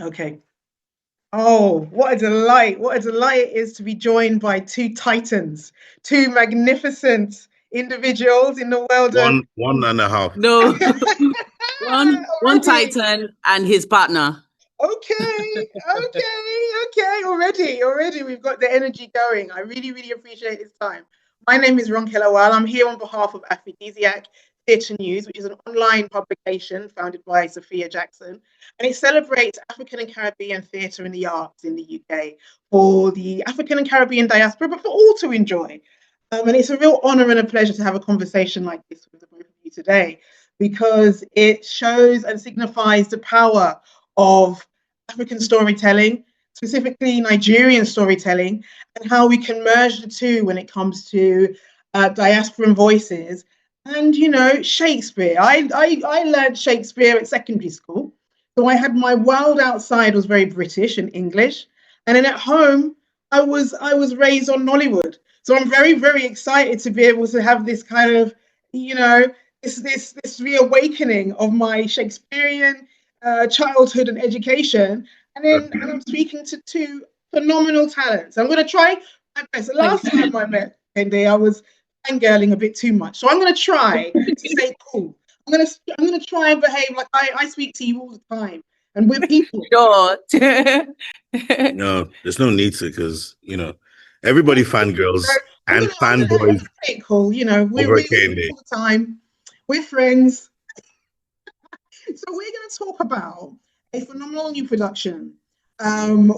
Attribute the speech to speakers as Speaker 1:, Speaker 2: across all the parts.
Speaker 1: Okay. Oh, what a delight. What a delight it is to be joined by two titans, two magnificent individuals in the world of...
Speaker 2: One and a half.
Speaker 3: No. one
Speaker 1: Already.
Speaker 3: titan and his partner.
Speaker 1: Okay. Already we've got the energy going. I really, really appreciate this time. My name is Ronke Lawal. I'm here on behalf of Aphrodisiac Theatre News, which is an online publication founded by Sophia Jackson, and it celebrates African and Caribbean theatre and the arts in the UK for the African and Caribbean diaspora, but for all to enjoy. And it's a real honour and a pleasure to have a conversation like this with the both of you today, because it shows and signifies the power of African storytelling, specifically Nigerian storytelling, and how we can merge the two when it comes to diasporan voices. And, you know, Shakespeare. I learned Shakespeare at secondary school. So I had my world outside was very British and English. And then at home, I was raised on Nollywood. So I'm very, very excited to be able to have this kind of, you know, this reawakening of my Shakespearean childhood and education. And I'm speaking to two phenomenal talents. I'm going to try my best. The last time I met Kehinde, I was fangirling a bit too much. So I'm going to try to stay cool. I'm going to try and behave like I speak to you all the time. And we're people.
Speaker 3: Sure.
Speaker 2: No, there's no need to, because, you know, everybody fangirls and fanboys.
Speaker 1: Cool. You know, we're all the time. We're friends. So we're going to talk about a phenomenal new production,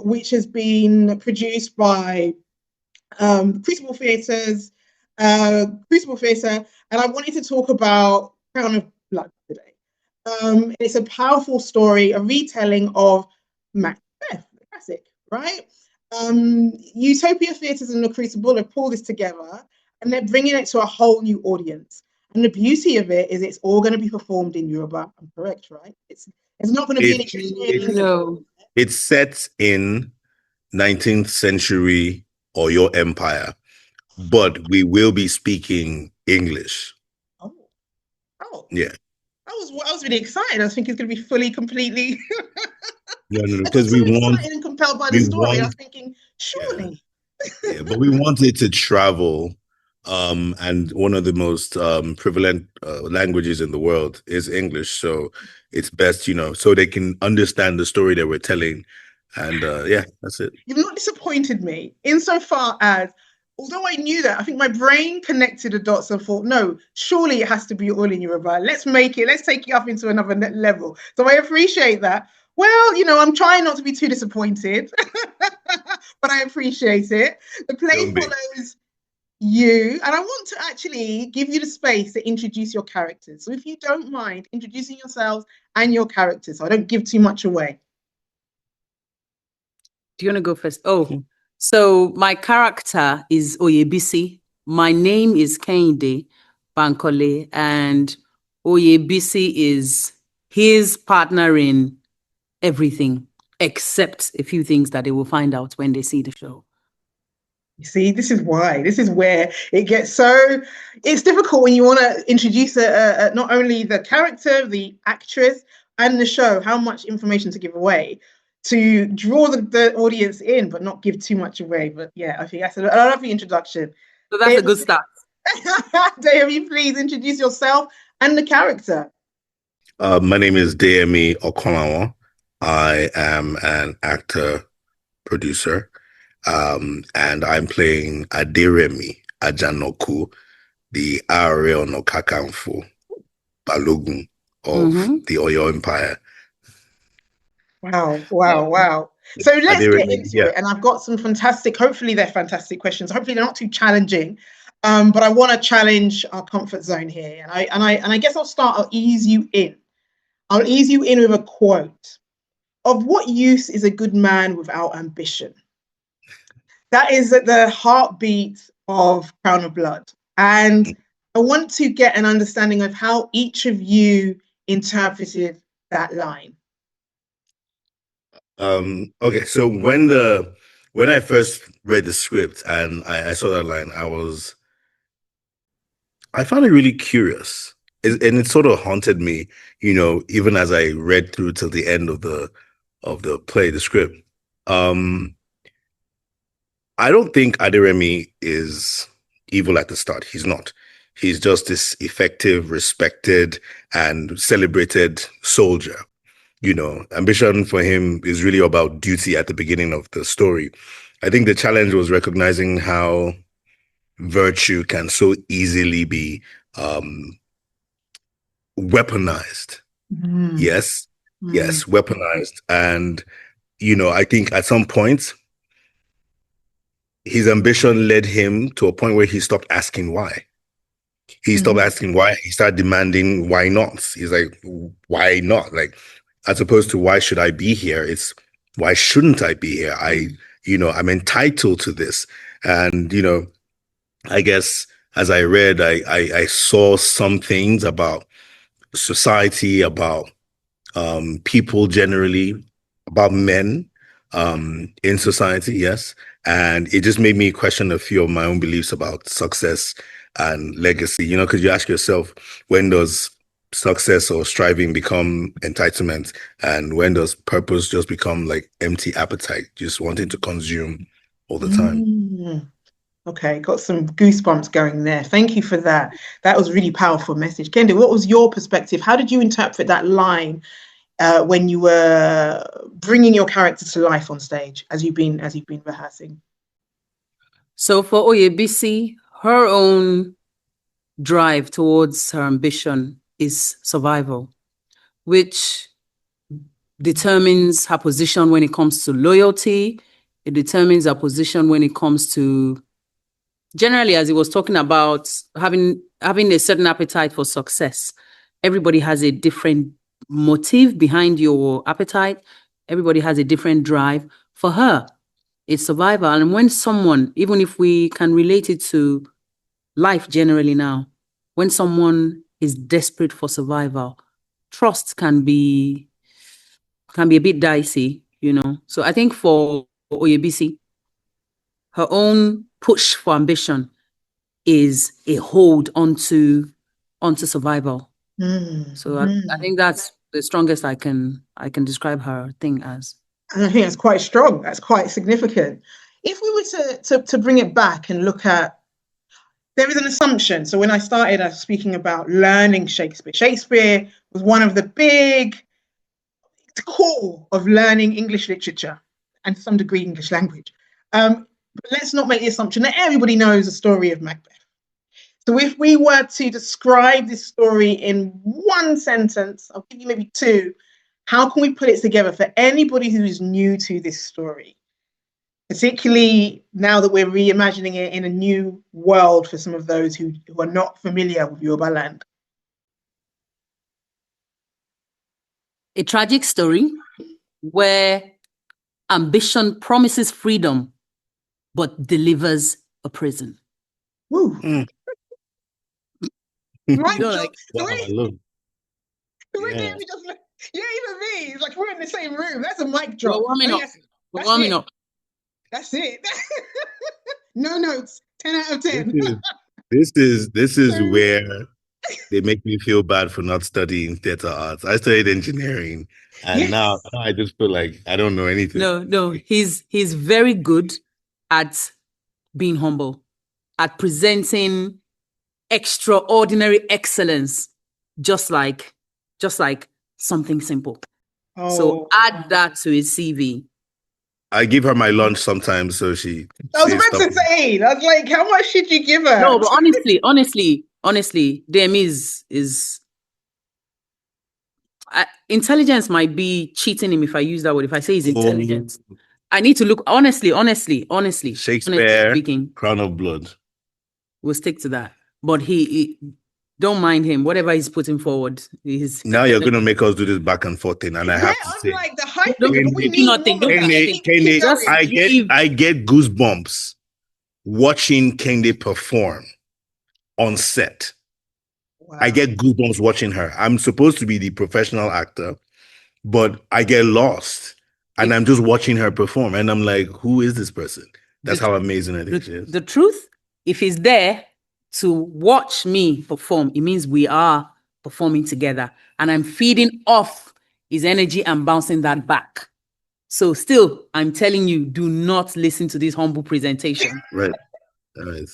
Speaker 1: which has been produced by Crucible Theatres, and I wanted to talk about Crown of Blood today. It's a powerful story, a retelling of Macbeth, the classic, right? Utopia Theatres and the Crucible have pulled this together, and they're bringing it to a whole new audience. And the beauty of it is it's all going to be performed in Yoruba. I'm correct, right? It's not going to be any...
Speaker 3: No.
Speaker 2: It's set in 19th century or your empire, but we will be speaking English.
Speaker 1: Oh.
Speaker 2: Yeah.
Speaker 1: I was really excited. I was thinking it's going to be fully, completely...
Speaker 2: No, because we want...
Speaker 1: excited and compelled by the story. I was thinking, surely.
Speaker 2: Yeah, but we want it to travel. And one of the most prevalent languages in the world is English. So it's best, you know, so they can understand the story that we're telling. And yeah, that's it.
Speaker 1: You've not disappointed me insofar as, although I knew that, I think my brain connected the dots and thought, no, surely it has to be all in Yoruba. Let's take it up into another level. So I appreciate that. Well, you know, I'm trying not to be too disappointed, but I appreciate it. The play follows you, and I want to actually give you the space to introduce your characters. So if you don't mind introducing yourselves and your characters, so I don't give too much away.
Speaker 3: Do you want to go first? Oh, so my character is Oyebisi. My name is Kehinde Bankole, and Oyebisi is his partner in everything, except a few things that they will find out when they see the show.
Speaker 1: You see, this is where it gets it's difficult when you want to introduce not only the character, the actress, and the show, how much information to give away to draw the audience in, but not give too much away. But yeah, I think that's a lovely introduction.
Speaker 3: So that's a good start.
Speaker 1: Deyemi, please introduce yourself and the character.
Speaker 2: My name is Deyemi Okanlawon. I am an actor, producer. And I'm playing Aderemi Ajanoku, the Ààrẹ Ọ̀nà Kakanfò Balogun of the Oyo Empire.
Speaker 1: Wow. So let's get into it. And I've got some hopefully they're fantastic questions. Hopefully they're not too challenging. But I want to challenge our comfort zone here. And I guess I'll ease you in. I'll ease you in with a quote. Of what use is a good man without ambition? That is the heartbeat of Crown of Blood. And I want to get an understanding of how each of you interpreted that line.
Speaker 2: Okay, so when I first read the script and I saw that line, I found it really curious. And it sort of haunted me, you know, even as I read through till the end of the the play, the script. I don't think Aderemi is evil at the start. He's not. He's just this effective, respected, and celebrated soldier. You know, ambition for him is really about duty at the beginning of the story. I think the challenge was recognizing how virtue can so easily be weaponized. Yes, yes, weaponized. And, you know, I think at some point, his ambition led him to a point where he stopped asking why. He stopped asking why. He started demanding why not. He's like, why not? Like, as opposed to why should I be here? It's why shouldn't I be here? I'm entitled to this. And, you know, I guess as I read, I saw some things about society, about people generally, about men in society, yes. And it just made me question a few of my own beliefs about success and legacy, you know, because you ask yourself, when does success or striving become entitlement? And when does purpose just become like empty appetite, just wanting to consume all the time?
Speaker 1: Okay, got some goosebumps going there. Thank you for that. That was a really powerful message. Kehinde, what was your perspective? How did you interpret that line when you were bringing your character to life on stage as you've been rehearsing?
Speaker 3: So for Oyebisi, her own drive towards her ambition is survival, which determines her position when it comes to loyalty. It determines her position when it comes to, generally, as he was talking about, having a certain appetite for success. Everybody has a different motive behind your appetite. Everybody has a different drive. For her, it's survival. And when someone, even if we can relate it to life generally now, when someone is desperate for survival, trust can be a bit dicey, you know. So I think for Oyebisi, her own push for ambition is a hold onto survival. So I think that's the strongest I can describe her thing as.
Speaker 1: And I think that's quite strong. That's quite significant. If we were to bring it back and look at, there is an assumption. So when I started, I was speaking about learning Shakespeare. Shakespeare was one of the big core of learning English literature and to some degree English language. But let's not make the assumption that everybody knows the story of Macbeth. So if we were to describe this story in one sentence, I'll give you maybe two, how can we put it together for anybody who's new to this story? Particularly now that we're reimagining it in a new world for some of those who are not familiar with Yorubaland.
Speaker 3: A tragic story where ambition promises freedom but delivers a prison.
Speaker 1: Woo. Right,
Speaker 2: wow, I love it.
Speaker 1: Yeah. Even me. It's like we're in the same room. That's a mic drop.
Speaker 3: We're warming up.
Speaker 1: That's it. No notes. 10 out of 10.
Speaker 2: This is where they make me feel bad for not studying theater arts. I studied engineering, and now I just feel like I don't know anything.
Speaker 3: No, he's very good at being humble, at presenting extraordinary excellence, just like something simple. So add that to his CV.
Speaker 2: I give her my lunch sometimes, so she.
Speaker 1: I was about to say, I was like, how much should you give her?
Speaker 3: No, but honestly, Deyemi is intelligence might be cheating him if I use that word. If I say he's intelligent, I need to look honestly.
Speaker 2: Shakespeare,
Speaker 3: speaking,
Speaker 2: Crown of Blood.
Speaker 3: We'll stick to that. But he don't mind him. Whatever he's putting forward,
Speaker 2: now you're gonna make us do this back and forth thing, and I have to say,
Speaker 1: like the hype.
Speaker 2: I get goosebumps watching Kehinde perform on set. Wow. I get goosebumps watching her. I'm supposed to be the professional actor, but I get lost, and I'm just watching her perform, and I'm like, who is this person? That's how amazing I think she is.
Speaker 3: The truth, if he's there to watch me perform, it means we are performing together, and I'm feeding off his energy and bouncing that back. So still, I'm telling you, do not listen to this humble presentation.
Speaker 2: Right. All right.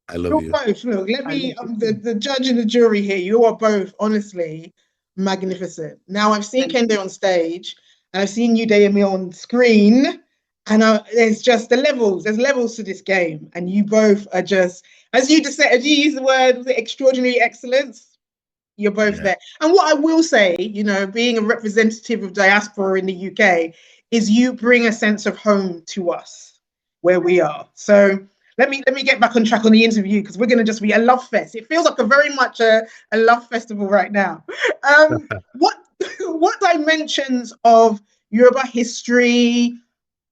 Speaker 2: I love
Speaker 1: You're
Speaker 2: you.
Speaker 1: both. Look, let me. The judge and the jury here. You are both honestly magnificent. Now I've seen Kehinde on stage, and I've seen you, Deyemi, on screen, and there's just the levels. There's levels to this game, and you both are just, as you just said, as you use the word, was it extraordinary excellence? You're both there. And what I will say, you know, being a representative of diaspora in the UK, is you bring a sense of home to us where we are. So let me get back on track on the interview, because we're going to just be a love fest. It feels like a very much a love festival right now. What dimensions of Yoruba history,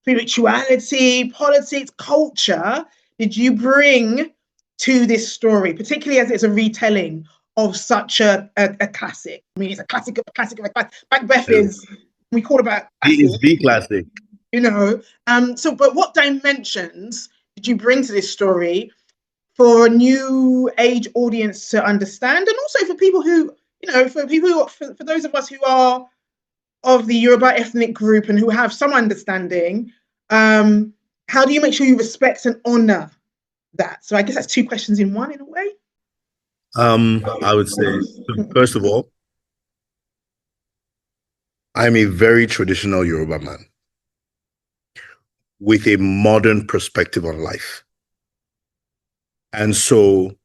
Speaker 1: spirituality, politics, culture did you bring to this story, particularly as it's a retelling of such a classic? I mean, it's a classic of a classic of a classic. Macbeth is, we call it about
Speaker 2: He is the classic.
Speaker 1: you know. But what dimensions did you bring to this story for a new age audience to understand, and also for people who, you know, for those of us who are of the Yoruba ethnic group and who have some understanding, how do you make sure you respect and honor that? So I guess that's two questions in one, in a way.
Speaker 2: I would say, first of all, I'm a very traditional Yoruba man with a modern perspective on life. And so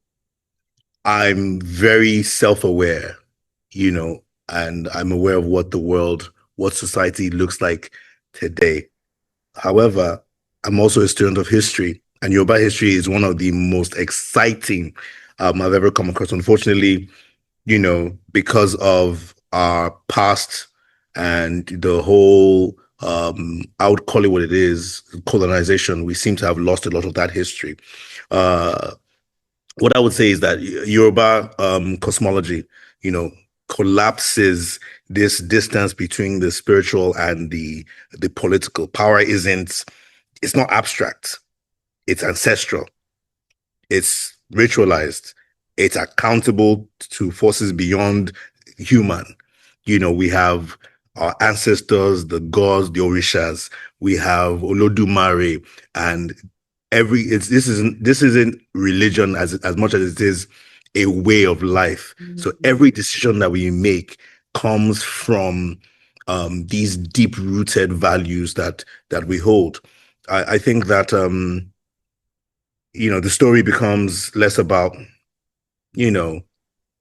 Speaker 2: I'm very self-aware, you know, and I'm aware of what the world, what society looks like today. However, I'm also a student of history, and Yoruba history is one of the most exciting I've ever come across. Unfortunately, you know, because of our past and the whole, I would call it what it is, colonization, we seem to have lost a lot of that history. What I would say is that Yoruba cosmology, you know, collapses this distance between the spiritual and the political. Power it's not abstract. It's ancestral. It's ritualized. It's accountable to forces beyond human. You know, we have our ancestors, the gods, the orishas. We have Olodumare, and this isn't religion as much as it is a way of life. Mm-hmm. So every decision that we make comes from these deep rooted values that we hold. I think that you know, the story becomes less about, you know,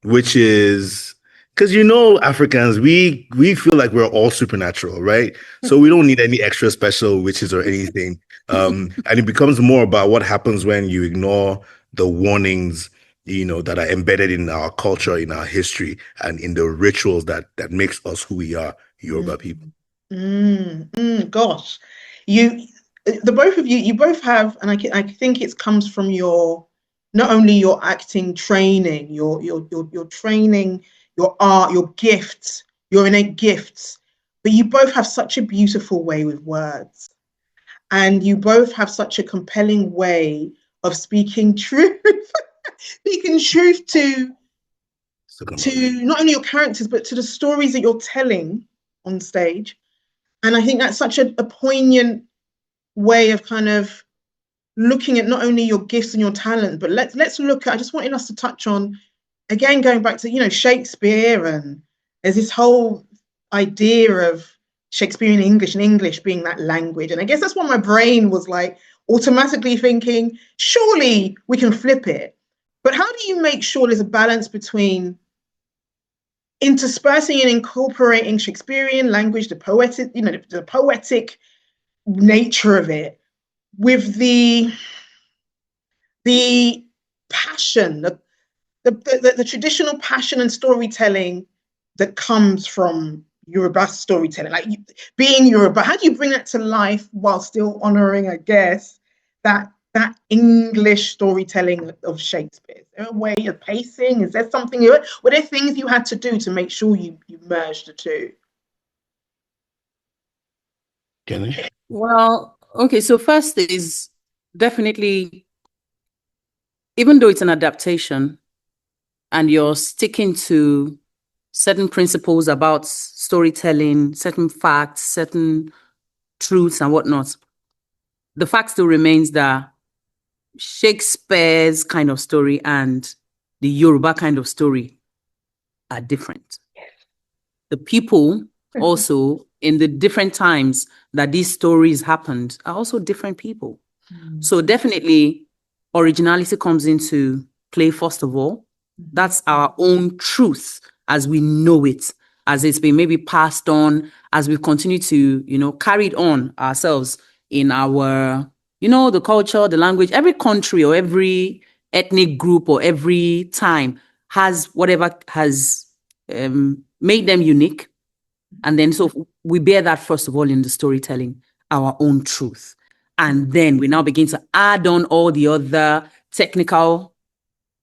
Speaker 2: which is because, you know, Africans, we feel like we're all supernatural, right? So we don't need any extra special witches or anything. And it becomes more about what happens when you ignore the warnings, you know, that are embedded in our culture, in our history, and in the rituals that makes us who we are, Yoruba people.
Speaker 1: Gosh, the both of you both have, and I think it comes from your, not only your acting training, your training, your art, your gifts, your innate gifts, but you both have such a beautiful way with words, and you both have such a compelling way of speaking truth, to not only your characters, but to the stories that you're telling on stage. And I think that's such a poignant way of kind of looking at not only your gifts and your talent, but let's look at, I just wanted us to touch on, again, going back to, you know, Shakespeare, and there's this whole idea of Shakespearean English and English being that language. And I guess that's what my brain was like automatically thinking, surely we can flip it. But how do you make sure there's a balance between interspersing and incorporating Shakespearean language, the poetic, you know, the poetic nature of it, with the passion, the traditional passion and storytelling that comes from Yoruba storytelling, like being Yoruba? How do you bring that to life while still honoring, I guess, that English storytelling of Shakespeare? Is there a way of pacing? Is there something? Were there things you had to do to make sure you merged the two?
Speaker 2: Can I?
Speaker 3: Well, okay. So first is definitely, even though it's an adaptation and you're sticking to certain principles about storytelling, certain facts, certain truths and whatnot, the fact still remains that Shakespeare's kind of story and the Yoruba kind of story are different. The people also in the different times that these stories happened are also different people. So definitely originality comes into play first of all. That's our own truth as we know it, as it's been maybe passed on, as we continue to, carry it on ourselves in our, the culture, the language. Every country or every ethnic group or every time has whatever has made them unique. And then so we bear that first of all in the storytelling, our own truth. And then we now begin to add on all the other technical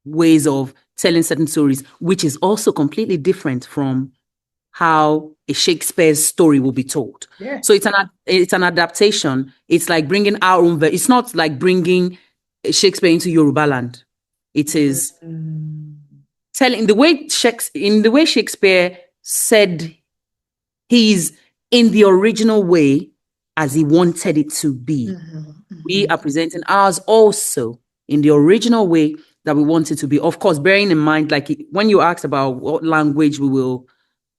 Speaker 3: ways of telling certain stories, which is also completely different from how a Shakespeare's story will be told.
Speaker 1: Yeah.
Speaker 3: So it's an adaptation. It's like bringing our own. It's not like bringing Shakespeare into Yorubaland. It is telling the way Shakespeare said he's in the original way as he wanted it to be. We are presenting ours also in the original way that we want it to be. Of course, bearing in mind, like when you asked about what language we will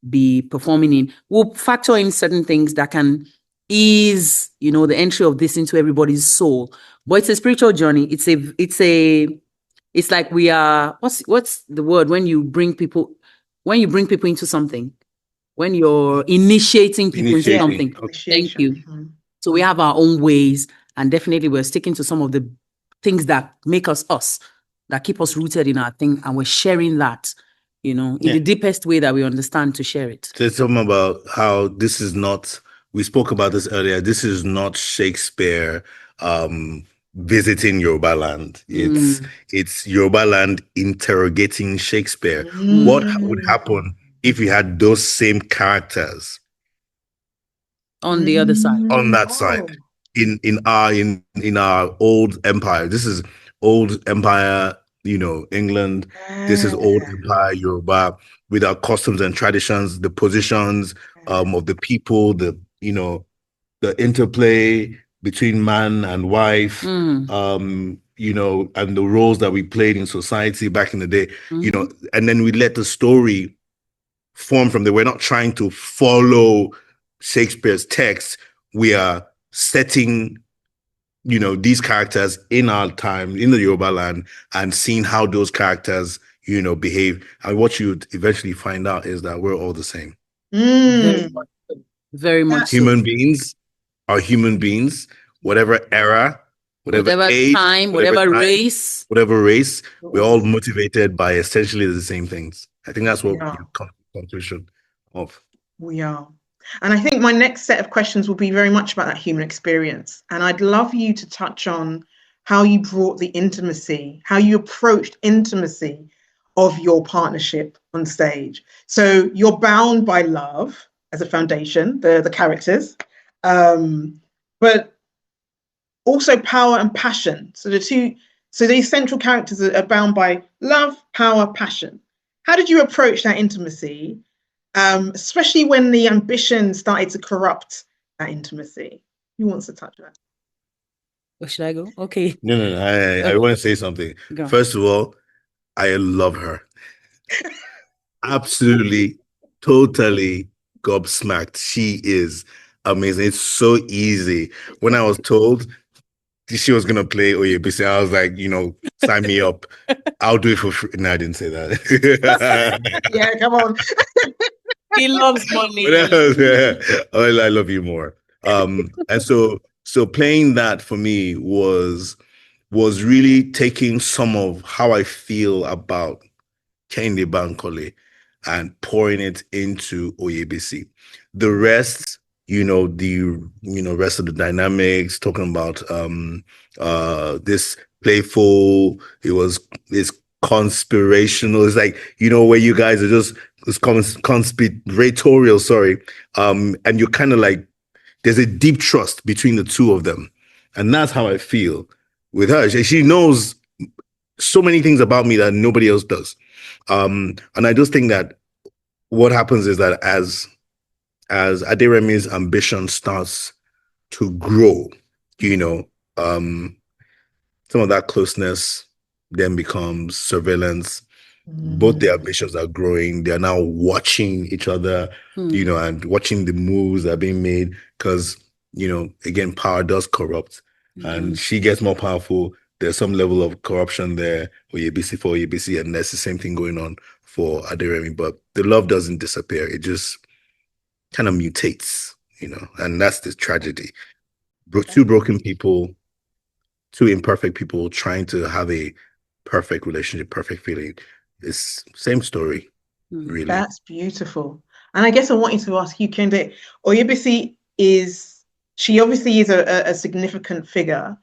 Speaker 3: be performing in, we'll factor in certain things that can ease, the entry of this into everybody's soul. But it's a spiritual journey. It's like we are, what's the word when you bring people into something? When you're initiating people into something. Thank you. So we have our own ways, and definitely we're sticking to some of the things that make us, that keep us rooted in our thing, and we're sharing that, in the deepest way that we understand to share it.
Speaker 2: There's something about how this is not, we spoke about this earlier, this is not Shakespeare visiting Yorubaland. It's Yorubaland interrogating Shakespeare. What would happen if you had those same characters
Speaker 3: on the other side?
Speaker 2: On that side, in our old empire. This is old empire, England. This is old empire Yoruba, with our customs and traditions, the positions of the people, the interplay between man and wife, and the roles that we played in society back in the day, and then we let the story form from there. We're not trying to follow Shakespeare's text. We are setting, these characters in our time in the Yoruba land and seeing how those characters, behave. And what you eventually find out is that we're all the same.
Speaker 3: Very much.
Speaker 2: Human beings are human beings, whatever era, whatever age,
Speaker 3: time, whatever race,
Speaker 2: we're all motivated by essentially the same things. I think that's what you come to the conclusion of.
Speaker 1: We are. And I think my next set of questions will be very much about that human experience. And I'd love you to touch on how you brought the intimacy, how you approached intimacy of your partnership on stage. So you're bound by love as a foundation, the characters, but also power and passion. So these central characters are bound by love, power, passion. How did you approach that intimacy? Especially when the ambition started to corrupt that intimacy. Who wants to touch that?
Speaker 3: Where should I go? Okay.
Speaker 2: No. I want to say something.
Speaker 3: Go.
Speaker 2: First of all, I love her. Absolutely, totally gobsmacked. She is amazing. It's so easy. When I was told she was gonna play Oyebisi, I was like, sign me up. I'll do it for free. No, I didn't say that.
Speaker 1: Yeah, come on.
Speaker 3: He loves money.
Speaker 2: I love you more. And so playing that for me was really taking some of how I feel about Kehinde Bankole and pouring it into Oyebisi. The rest, rest of the dynamics, talking about this playful, it's conspirational. It's like, where you guys are just conspiratorial, and you're kind of like, there's a deep trust between the two of them. And that's how I feel with her. She knows so many things about me that nobody else does. And I just think that what happens is that as Aderemi's ambition starts to grow, you know, some of that closeness then becomes surveillance. Both their ambitions are growing. They are now watching each other, you know, and watching the moves that are being made. Because, you know, again, power does corrupt. And she gets more powerful. There's some level of corruption there, Oyebisi for Oyebisi, and that's the same thing going on for Aderemi. But the love doesn't disappear. It just kind of mutates, you know, and that's the tragedy. Two broken people, two imperfect people trying to have a perfect relationship, perfect feeling. It's same story, really.
Speaker 1: That's beautiful. And I guess I wanted to ask you, Kehinde, Oyebisi she obviously is a significant figure,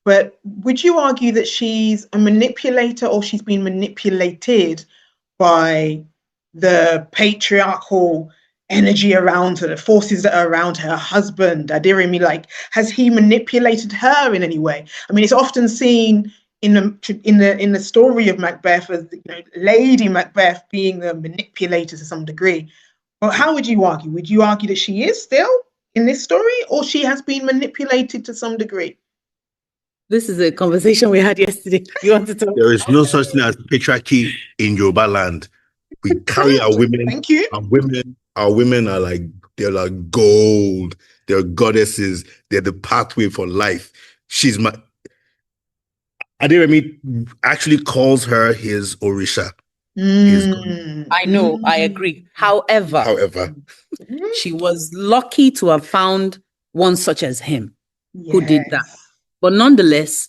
Speaker 1: but would you argue that she's a manipulator or she's been manipulated by the patriarchal energy around her, the forces that are around her husband, Aderemi? Like, has he manipulated her in any way? I mean, it's often seen in the story of Macbeth as, you know, Lady Macbeth being the manipulator to some degree. Well, how would you argue? Would you argue that she is still in this story, or she has been manipulated to some degree?
Speaker 3: This is a conversation we had yesterday. You want to talk?
Speaker 2: There is no such thing as patriarchy in Yorubaland. We carry our women.
Speaker 1: Thank you.
Speaker 2: Our women are like, they're like gold. They're goddesses. They're the pathway for life. Aderemi actually calls her his Orisha.
Speaker 3: I know, I agree. However, she was lucky to have found one such as him who did that. But nonetheless,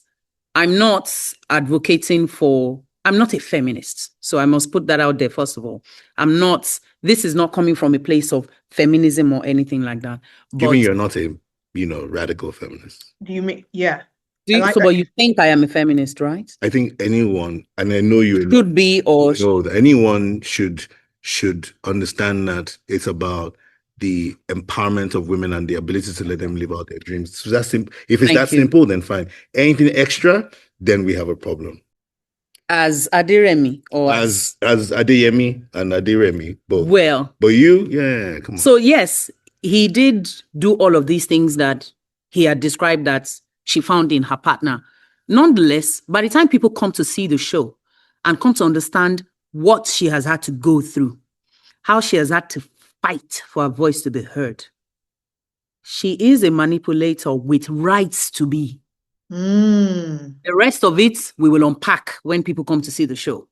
Speaker 3: I'm not advocating for, I'm not a feminist. So I must put that out there, first of all. This is not coming from a place of feminism or anything like that.
Speaker 2: But you're not a, you know, radical feminist.
Speaker 1: Do you mean, yeah.
Speaker 3: But you think I am a feminist, right?
Speaker 2: I think anyone, and I know you
Speaker 3: should be, or
Speaker 2: anyone should understand that it's about the empowerment of women and the ability to let them live out their dreams. So that's simple. If it's simple, then fine. Anything extra, then we have a problem.
Speaker 3: As Aderemi, or
Speaker 2: as Adeyemi and Aderemi, both.
Speaker 3: Well,
Speaker 2: but come on.
Speaker 3: So yes, he did do all of these things that he had described that she found in her partner. Nonetheless, by the time people come to see the show and come to understand what she has had to go through, how she has had to fight for her voice to be heard, she is a manipulator with rights to be. The rest of it, we will unpack when people come to see the show.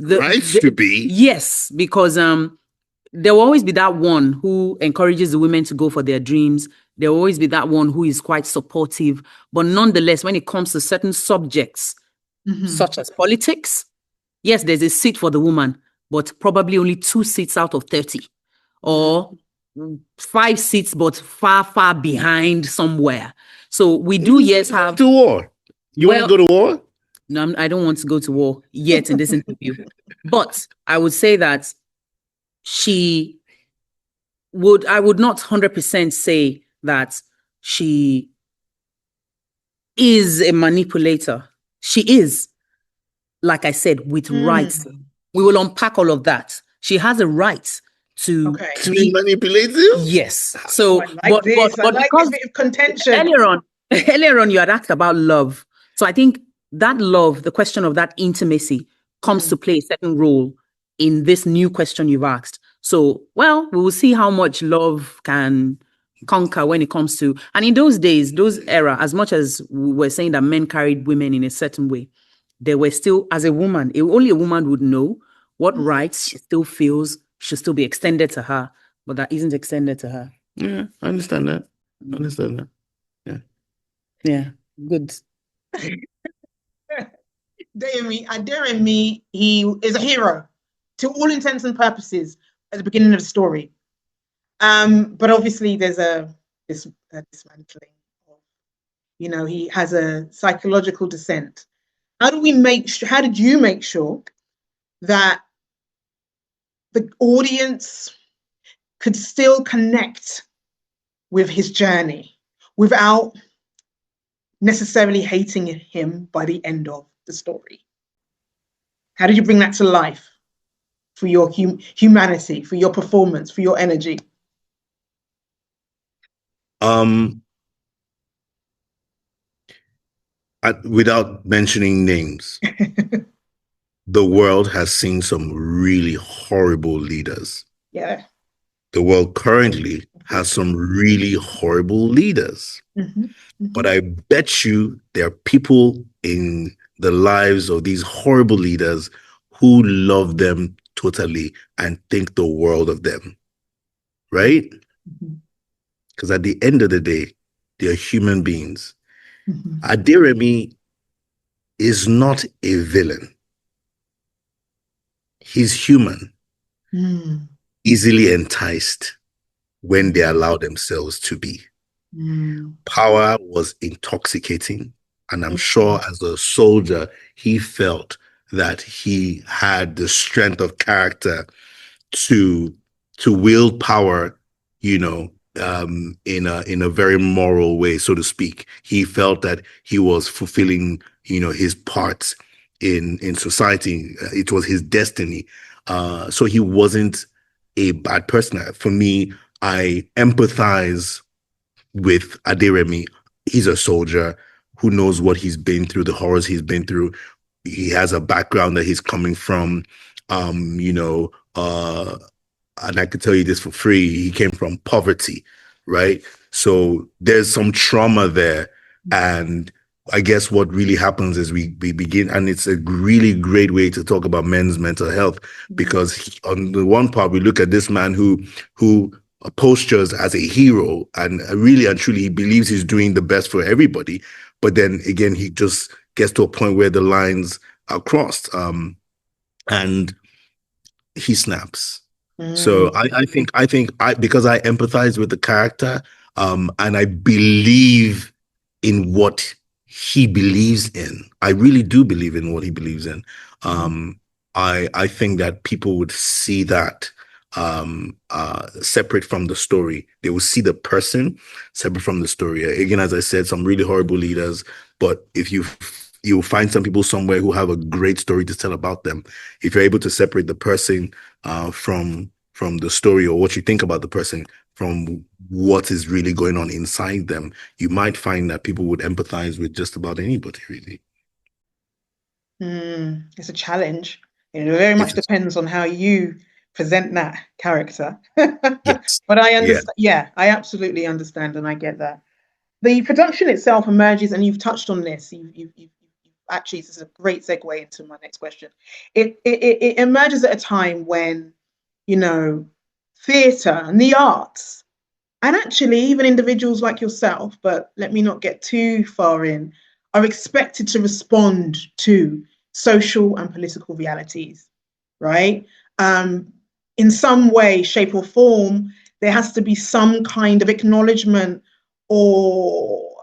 Speaker 2: Rights to be?
Speaker 3: Yes, because there will always be that one who encourages the women to go for their dreams. There will always be that one who is quite supportive. But nonetheless, when it comes to certain subjects, such as politics, yes, there's a seat for the woman, but probably only 2 seats out of 30. Or 5 seats, but far, far behind somewhere. So we do, yes, have...
Speaker 2: To war. You want to go to war?
Speaker 3: No, I don't want to go to war yet in this interview. But I would say that I would not 100% say that she is a manipulator. She is, like I said, with rights. We will unpack all of that. She has a right to
Speaker 2: be manipulative.
Speaker 3: Yes. So, but
Speaker 1: because
Speaker 3: because
Speaker 1: bit of contention
Speaker 3: earlier on, you had asked about love. So I think that love, the question of that intimacy, comes to play a certain role in this new question you've asked. So, well, we will see how much love can conquer when it comes to, and in those days, those era, as much as we were saying that men carried women in a certain way, there were still, as a woman, only a woman would know what rights she still feels should still be extended to her, but that isn't extended to her.
Speaker 2: Yeah, I understand that. Yeah.
Speaker 3: Yeah, good.
Speaker 1: Aderemi, he is a hero to all intents and purposes at the beginning of the story. But obviously there's a dismantling of, you know, he has a psychological descent. How did you make sure that the audience could still connect with his journey without necessarily hating him by the end of the story? How did you bring that to life for your humanity, for your performance, for your energy?
Speaker 2: without mentioning names, the world has seen some really horrible leaders.
Speaker 1: Yeah.
Speaker 2: The world currently has some really horrible leaders. But I bet you there are people in the lives of these horrible leaders who love them totally and think the world of them. Right? Because at the end of the day, they are human beings. Aderemi is not a villain. He's human, easily enticed when they allow themselves to be. Power was intoxicating, and I'm sure as a soldier, he felt that he had the strength of character to wield power, you know, in a very moral way, so to speak. He felt that he was fulfilling, you know, his part in society. It was his destiny. So he wasn't a bad person. For me, I empathize with Aderemi. He's a soldier who knows what he's been through, the horrors he's been through. He has a background that he's coming from, you know, and I can tell you this for free, he came from poverty, right? So there's some trauma there. And I guess what really happens is we begin, and it's a really great way to talk about men's mental health, because on the one part, we look at this man who postures as a hero, and really and truly, he believes he's doing the best for everybody. But then again, he just gets to a point where the lines are crossed, and he snaps. So I think because I empathize with the character, and I believe in what he believes in. I really do believe in what he believes in. I think that people would see that separate from the story. They will see the person separate from the story. Again, as I said, some really horrible leaders, but if you'll find some people somewhere who have a great story to tell about them. If you're able to separate the person from the story, or what you think about the person from what is really going on inside them, you might find that people would empathize with just about anybody, really.
Speaker 1: It's a challenge. It very much depends on how you present that character.
Speaker 2: Yes.
Speaker 1: But I understand. Yeah, I absolutely understand, and I get that. The production itself emerges, and you've touched on this. You've actually, this is a great segue into my next question. It emerges at a time when, you know, theatre and the arts, and actually even individuals like yourself, but let me not get too far in, are expected to respond to social and political realities, right? In some way, shape or form, there has to be some kind of acknowledgement, or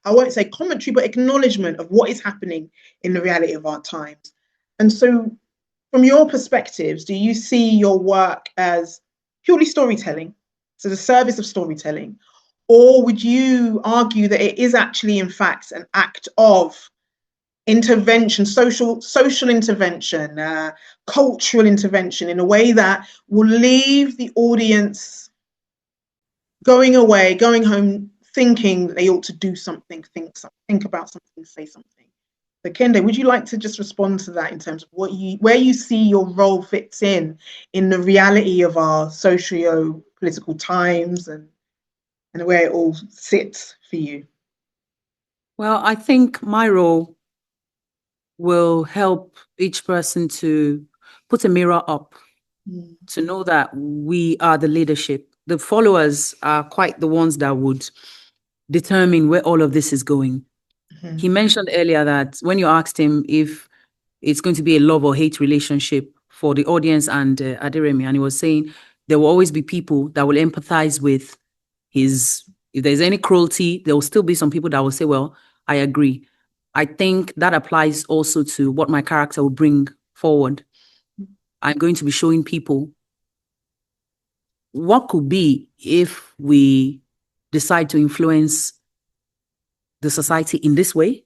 Speaker 1: I won't say commentary, but acknowledgement of what is happening in the reality of our times. And so from your perspectives, do you see your work as purely storytelling, so the service of storytelling, or would you argue that it is actually, in fact, an act of intervention, social intervention, cultural intervention, in a way that will leave the audience going home, thinking they ought to do something, think about something, say something? So Kehinde, would you like to just respond to that in terms of where you see your role fits in the reality of our socio-political times, and where it all sits for you?
Speaker 3: Well, I think my role will help each person to put a mirror up, to know that we are the leadership. The followers are quite the ones that would determine where all of this is going. He mentioned earlier that when you asked him if it's going to be a love or hate relationship for the audience and Aderemi, and he was saying there will always be people that will empathize with his, if there's any cruelty, there will still be some people that will say, well, I agree. I think that applies also to what my character will bring forward. I'm going to be showing people what could be if we decide to influence the society in this way.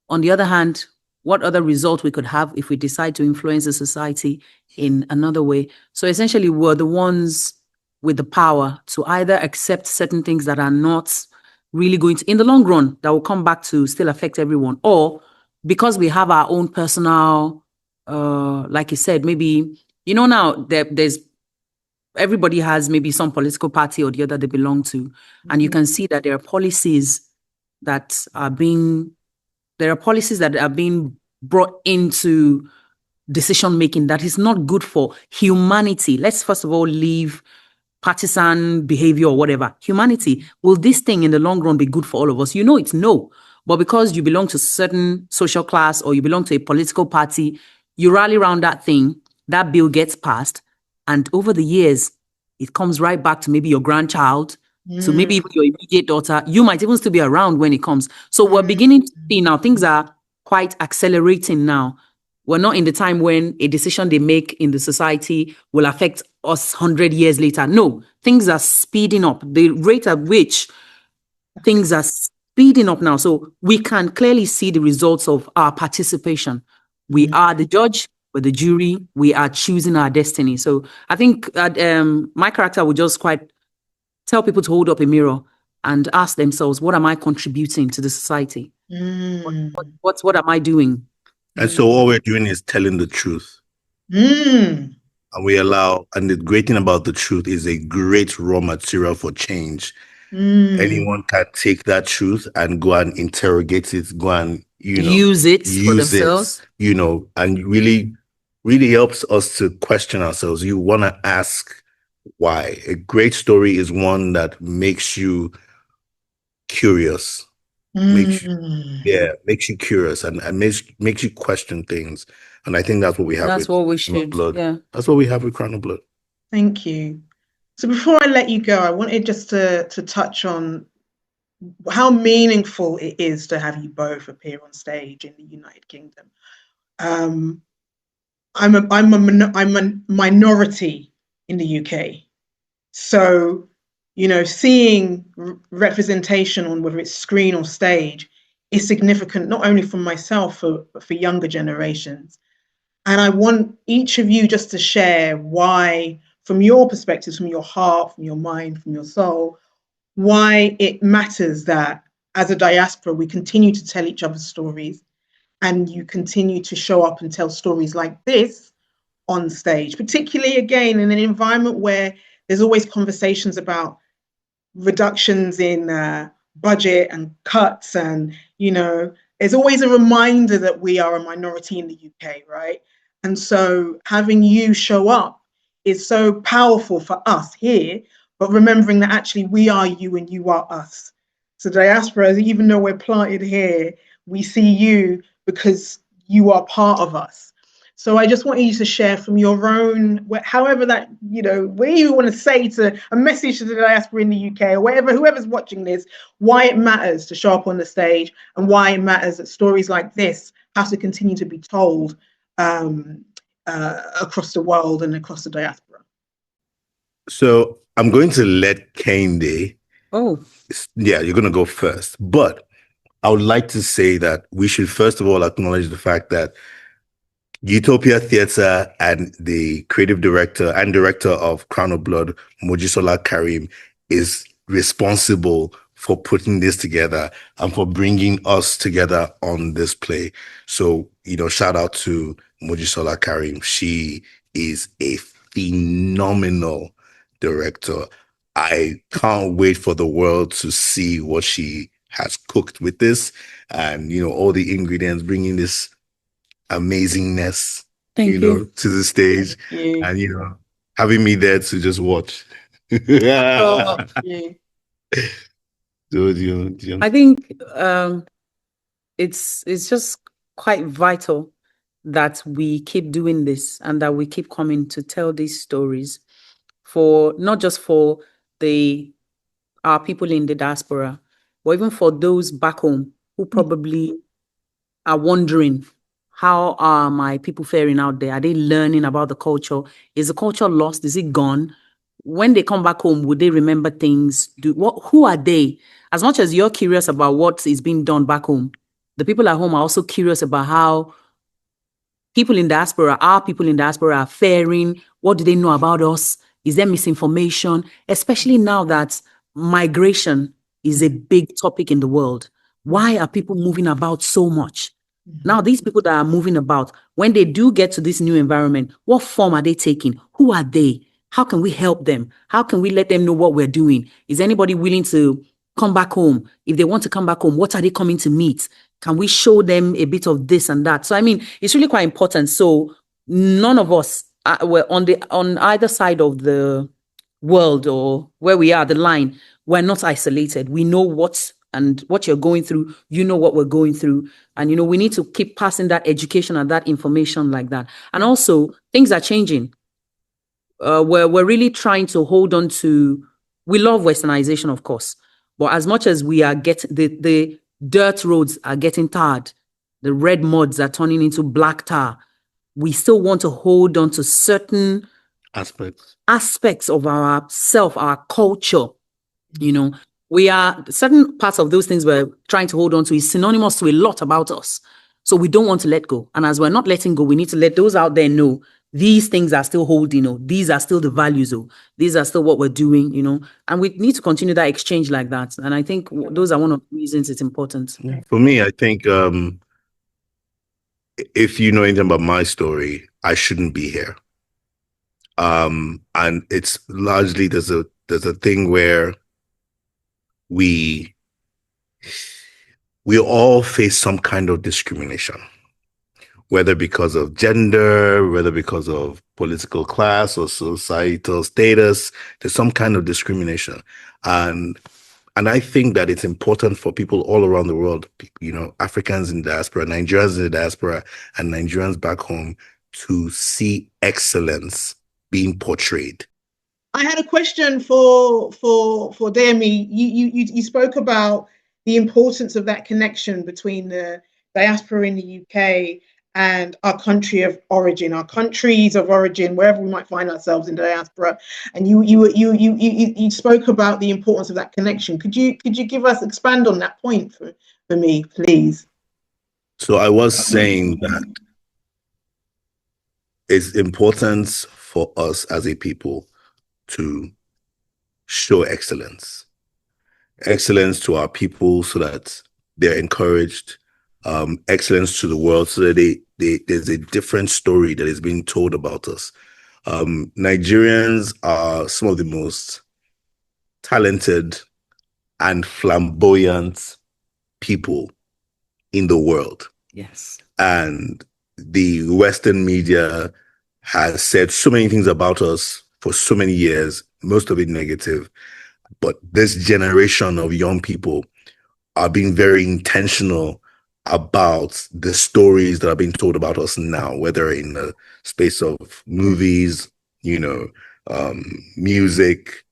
Speaker 3: On the other hand, what other result we could have if we decide to influence the society in another way. So essentially, we're the ones with the power to either accept certain things that are not really going to, in the long run, that will come back to still affect everyone? Or because we have our own personal, like you said, maybe, now there's everybody has maybe some political party or the other they belong to. And you can see that there are policies that are being brought into decision making that is not good for humanity. Let's first of all leave partisan behavior or whatever. Humanity. Will this thing in the long run be good for all of us? It's no. But because you belong to a certain social class or you belong to a political party, you rally around that thing, that bill gets passed, and over the years, it comes right back to maybe your grandchild, so maybe even your immediate daughter. You might even still be around when it comes. So we're beginning to see now, things are quite accelerating now. We're not in the time when a decision they make in the society will affect us 100 years later. No, things are speeding up. The rate at which things are speeding up now. So we can clearly see the results of our participation. We are the judge, we're the jury, we are choosing our destiny. So I think my character would just quite tell people to hold up a mirror and ask themselves, what am I contributing to the society? What am I doing?
Speaker 2: And so all we're doing is telling the truth. And the great thing about the truth is a great raw material for change. Anyone can take that truth and go and interrogate it, go and,
Speaker 3: use it for themselves,
Speaker 2: and really, really helps us to question ourselves. You want to ask why. A great story is one that makes you curious. Makes you curious and makes you question things. And I think that's what we have.
Speaker 3: That's what we should.
Speaker 2: Blood.
Speaker 3: Yeah.
Speaker 2: That's what we have with Crown of Blood.
Speaker 1: Thank you. So before I let you go, I wanted just to touch on how meaningful it is to have you both appear on stage in the United Kingdom. I'm a minority in the UK, so seeing representation on whether it's screen or stage is significant, not only for myself, but for younger generations. And I want each of you just to share why, from your perspectives, from your heart, from your mind, from your soul, why it matters that as a diaspora, we continue to tell each other's stories and you continue to show up and tell stories like this on stage, particularly, again, in an environment where there's always conversations about reductions in budget and cuts, and there's always a reminder that we are a minority in the UK, right? And so having you show up is so powerful for us here, but remembering that actually we are you and you are us. So diaspora, even though we're planted here, we see you because you are part of us. So I just want you to share from your own, however that, where you want to say to a message to the diaspora in the UK or wherever, whoever's watching this, why it matters to show up on the stage and why it matters that stories like this have to continue to be told across the world and across the diaspora.
Speaker 2: So I'm going to let Kehinde. Yeah, you're going to go first. But I would like to say that we should first of all acknowledge the fact that Utopia Theatre and the creative director and director of Crown of Blood, Mojisola Kareem, is responsible for putting this together and for bringing us together on this play. So, shout out to Mojisola Kareem. She is a phenomenal director. I can't wait for the world to see what she has cooked with this and, all the ingredients, bringing this amazingness, to the stage, and having me there to just watch. I
Speaker 3: think it's just quite vital that we keep doing this and that we keep coming to tell these stories, for not just for our people in the diaspora, but even for those back home who probably are wondering, how are my people faring out there? Are they learning about the culture? Is the culture lost? Is it gone? When they come back home, would they remember things? Who are they? As much as you're curious about what is being done back home, the people at home are also curious about how our people in diaspora are faring. What do they know about us? Is there misinformation? Especially now that migration is a big topic in the world. Why are people moving about so much? Now, these people that are moving about, when they do get to this new environment, what form are they taking? Who are they? How can we help them? How can we let them know what we're doing? Is anybody willing to come back home? If they want to come back home, what are they coming to meet? Can we show them a bit of this and that? So, I mean, it's really quite important. So none of us were on either side of the world or where we are, the line, we're not isolated. We know what you're going through, you know what we're going through. And, we need to keep passing that education and that information like that. And also, things are changing. We're really trying to hold on to, we love westernization, of course, but as much as we are getting, the dirt roads are getting tarred, the red muds are turning into black tar, we still want to hold on to certain aspects of our self, our culture. We are, certain parts of those things we're trying to hold on to is synonymous to a lot about us. So we don't want to let go. And as we're not letting go, we need to let those out there know these things are still holding, these are still the values, these are still what we're doing, and we need to continue that exchange like that. And I think those are one of the reasons it's important.
Speaker 2: For me, I think if you know anything about my story, I shouldn't be here. And it's largely there's a thing where we all face some kind of discrimination, whether because of gender, whether because of political class or societal status. There's some kind of discrimination. And I think that it's important for people all around the world, Africans in diaspora, Nigerians in the diaspora, and Nigerians back home to see excellence being portrayed.
Speaker 1: I had a question for Deyemi. You spoke about the importance of that connection between the diaspora in the UK and our country of origin, our countries of origin, wherever we might find ourselves in the diaspora. And you spoke about the importance of that connection. Could you expand on that point for me, please?
Speaker 2: So I was saying that it's important for us as a people to show excellence to our people so that they're encouraged, excellence to the world so that there's a different story that is being told about us. Nigerians are some of the most talented and flamboyant people in the world.
Speaker 3: Yes.
Speaker 2: And the Western media has said so many things about us for so many years, most of it negative. But this generation of young people are being very intentional about the stories that are being told about us now, whether in the space of movies, music,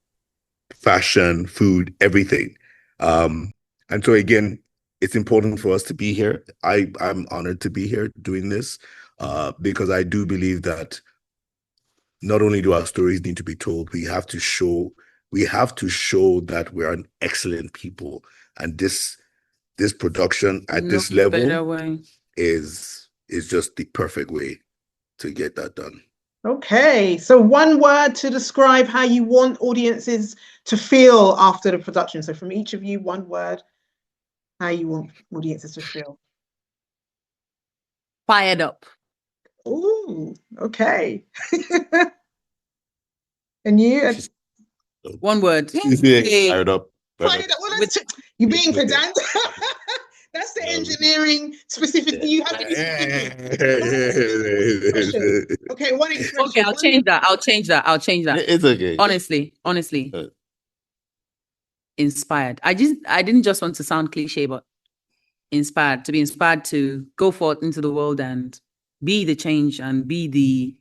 Speaker 2: fashion, food, everything. And so again, it's important for us to be here. I'm honored to be here doing this because I do believe that not only do our stories need to be told, we have to show that we're an excellent people. And this production at this level is just the perfect way to get that done. Okay,
Speaker 1: so one word to describe how you want audiences to feel after the production. So from each of you, one word, how you want audiences to feel.
Speaker 3: Fired up.
Speaker 1: Ooh, okay. And you?
Speaker 3: One word.
Speaker 2: Fired up.
Speaker 1: Fired up. Well, you being pedant. That's the engineering specific. You have to be specific. Okay, one expression.
Speaker 3: Okay, I'll change that.
Speaker 2: It's okay.
Speaker 3: Honestly. Inspired. I didn't just want to sound cliche, but inspired, to be inspired to go forth into the world and be the change and be the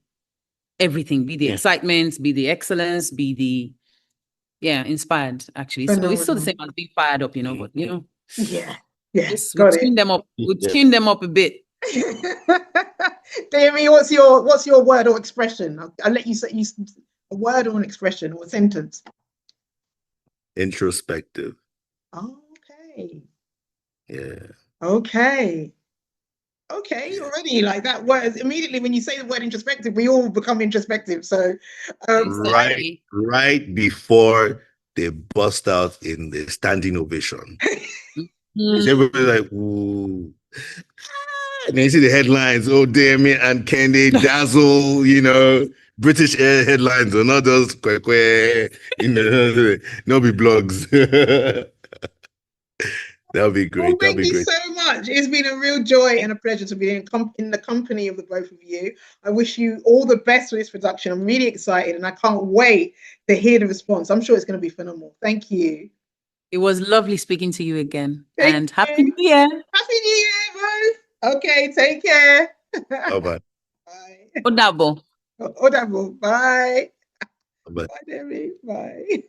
Speaker 3: everything, be the excitement, be the excellence, be the inspired actually. So it's still the same as being fired up, but
Speaker 1: Yeah.
Speaker 3: We'll tune them up. We'll tune them up a bit.
Speaker 1: Deyemi, what's your word or expression? I'll let you say a word or an expression or a sentence.
Speaker 2: Introspective.
Speaker 1: Okay.
Speaker 2: Yeah.
Speaker 1: Okay, already like that word. Immediately when you say the word introspective, we all become introspective. So
Speaker 2: right before they bust out in the standing ovation.
Speaker 3: Mm.
Speaker 2: Everybody's like, ooh. And then you see the headlines, oh, Deyemi and Kehinde dazzle, British Air headlines, or not those, no be blogs. That'll be great.
Speaker 1: Well,
Speaker 2: That'll
Speaker 1: thank
Speaker 2: be
Speaker 1: you
Speaker 2: great.
Speaker 1: so much. It's been a real joy and a pleasure to be in the company of the both of you. I wish you all the best for this production. I'm really excited and I can't wait to hear the response. I'm sure it's going to be phenomenal. Thank you.
Speaker 3: It was lovely speaking to you again.
Speaker 1: Thank
Speaker 3: And
Speaker 1: you.
Speaker 3: Happy New Year.
Speaker 1: Happy New Year, both. Okay, take care.
Speaker 2: Bye-bye.
Speaker 1: Bye.
Speaker 3: Ó dàbọ̀.
Speaker 1: Ó dàbọ̀. Bye.
Speaker 2: Bye-bye.
Speaker 1: Bye, Debbie. Bye.